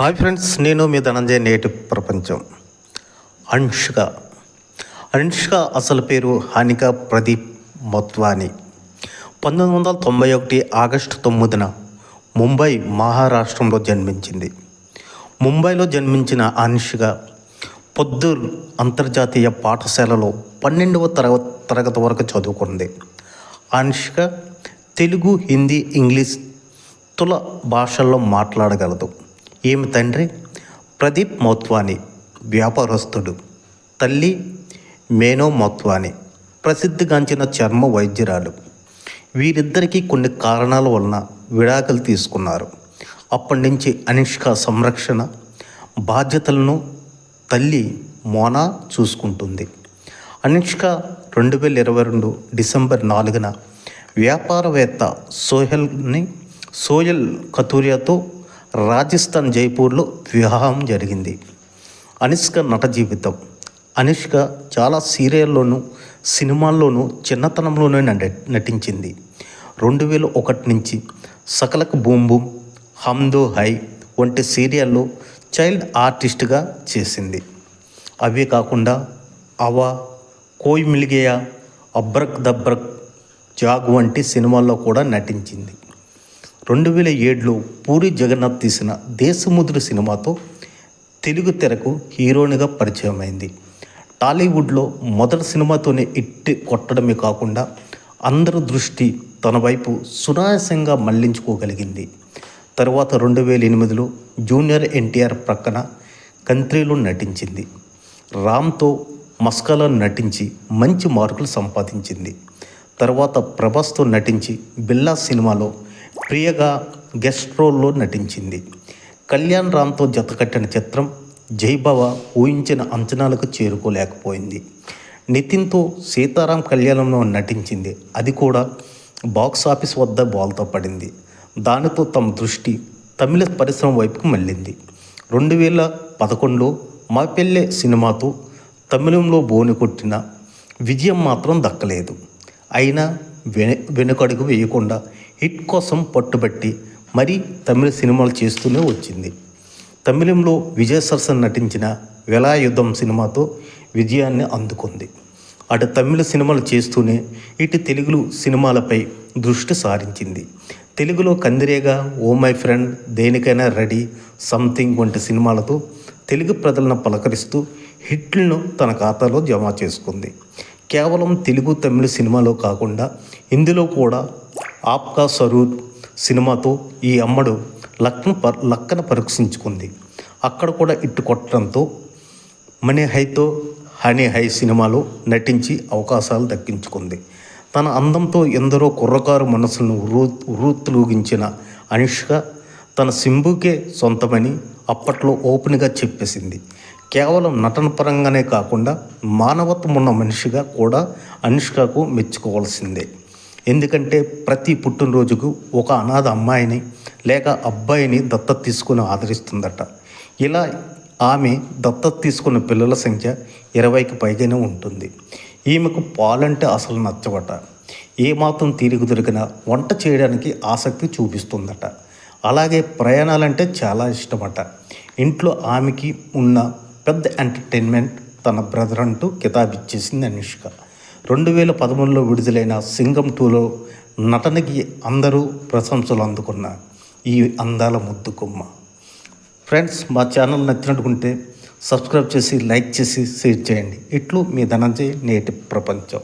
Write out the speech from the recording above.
Hi friends, నేను మీ ధనంజయ్. నేటి ప్రపంచం. అనుష్క అనుష్క అసలు పేరు హానిక ప్రదీప్ మోత్వానీ. 1991 ఆగస్టు 9న ముంబై, మహారాష్ట్రంలో జన్మించింది. ముంబైలో జన్మించిన అనుష్క పొద్దూర్ అంతర్జాతీయ పాఠశాలలో 12వ తరగతి వరకు చదువుకుంది. అనుష్క తెలుగు, హిందీ, ఇంగ్లీష్ తుల భాషల్లో మాట్లాడగలదు. ఈమె తండ్రి ప్రదీప్ మోత్వానీ వ్యాపారస్తుడు, తల్లి మేనో మోత్వానీ ప్రసిద్ధిగాంచిన చర్మ వైద్యురాలు. వీరిద్దరికీ కొన్ని కారణాల వలన విడాకులు తీసుకున్నారు. అప్పటి నుంచి అనుష్క సంరక్షణ బాధ్యతలను తల్లి మోనా చూసుకుంటుంది. అనుష్క 2022 డిసెంబర్ 4న వ్యాపారవేత్త సోయల్ కతూరియాతో రాజస్థాన్ జైపూర్లో వివాహం జరిగింది. అనుష్క నట జీవితం. అనుష్క చాలా సీరియల్లోనూ, సినిమాల్లోనూ చిన్నతనంలోనే నటించింది. 2001 నుంచి సకలక్ బూమ్ బూమ్, హమ్ దో హై వంటి సీరియల్లో చైల్డ్ ఆర్టిస్ట్గా చేసింది. అవే కాకుండా అవా, కోయ్ మిల్ గయా, అబ్రక్ దబ్రక్, జాగ్ వంటి సినిమాల్లో కూడా నటించింది. 2007లో పూరి జగన్నాథ్ తీసిన దేశముద్రు సినిమాతో తెలుగు తెరకు హీరోయిన్గా పరిచయమైంది. టాలీవుడ్లో మొదటి సినిమాతోనే ఇట్టి కొట్టడమే కాకుండా అందరి దృష్టి తన వైపు సునాయాసంగా మళ్లించుకోగలిగింది. తరువాత 2008లో జూనియర్ ఎన్టీఆర్ ప్రక్కన కంత్రీలో నటించింది. రామ్తో మస్కాలో నటించి మంచి మార్కులు సంపాదించింది. తర్వాత ప్రభాస్తో నటించి బిల్లా సినిమాలో ప్రియగా గెస్ట్ రోల్లో నటించింది. కళ్యాణ్ రామ్తో జతకట్టిన చిత్రం జైభవ ఊహించిన అంచనాలకు చేరుకోలేకపోయింది. నితిన్తో సీతారాం కళ్యాణంలో నటించింది. అది కూడా బాక్స్ ఆఫీస్ వద్ద బాల్తో పడింది. దానితో తమ దృష్టి తమిళ పరిశ్రమ వైపుకు మళ్ళింది. 2011లో మా పెళ్ళే సినిమాతో తమిళంలో బోని కొట్టిన విజయం మాత్రం దక్కలేదు. అయినా వెనుకడుగు వేయకుండా హిట్ కోసం పట్టుబట్టి మరీ తమిళ సినిమాలు చేస్తూనే వచ్చింది. తమిళంలో విజయ్ సరసన్ నటించిన వేలాయుధం సినిమాతో విజయాన్ని అందుకుంది. అటు తమిళ సినిమాలు చేస్తూనే ఇటు తెలుగు సినిమాలపై దృష్టి సారించింది. తెలుగులో కందిరేగా, ఓ మై ఫ్రెండ్, దేనికైనా రెడీ, సంథింగ్ వంటి సినిమాలతో తెలుగు ప్రజలను పలకరిస్తూ హిట్లను తన ఖాతాలో జమ చేసుకుంది. కేవలం తెలుగు, తమిళ సినిమాలో కాకుండా కూడా ఆప్కా సరూర్ సినిమాతో ఈ అమ్మడు లక్కన పరీక్షించుకుంది. అక్కడ కూడా ఇట్టు కొట్టడంతో మనీ హైతో హనీ హై సినిమాలో నటించి అవకాశాలు దక్కించుకుంది. తన అందంతో ఎందరో కుర్రకారు మనసులను ఉర్రూతలూగించిన అనుష్క తన సింబుకే సొంతమని అప్పట్లో ఓపెన్గా చెప్పేసింది. కేవలం నటన పరంగానే కాకుండా మానవత్వం ఉన్న మనిషిగా కూడా అనుష్కకు మెచ్చుకోవాల్సిందే. ఎందుకంటే ప్రతి పుట్టినరోజుకు ఒక అనాథ అమ్మాయిని లేక అబ్బాయిని దత్తత తీసుకుని ఆదరిస్తుందట. ఇలా ఆమె దత్తత తీసుకున్న పిల్లల సంఖ్య 20కి పైగానే ఉంటుంది. ఈమెకు పాలంటే అసలు నచ్చవట. ఏమాత్రం తీరిక దొరికినా వంట చేయడానికి ఆసక్తి చూపిస్తుందట. అలాగే ప్రయాణాలంటే చాలా ఇష్టమట. ఇంట్లో ఆమెకి ఉన్న పెద్ద ఎంటర్టైన్మెంట్ తన బ్రదర్ అంటూ కితాబిచ్చేసింది అనుష్క. 2013లో విడుదలైన సింగం 2లో నటనకి అందరూ ప్రశంసలు అందుకున్న ఈ అందాల ముద్దుకుమ్మ. ఫ్రెండ్స్, మా ఛానల్ నచ్చినట్టుకుంటే సబ్స్క్రైబ్ చేసి, లైక్ చేసి, షేర్ చేయండి. ఇట్లు మీ ధనంజయ్. నేటి ప్రపంచం.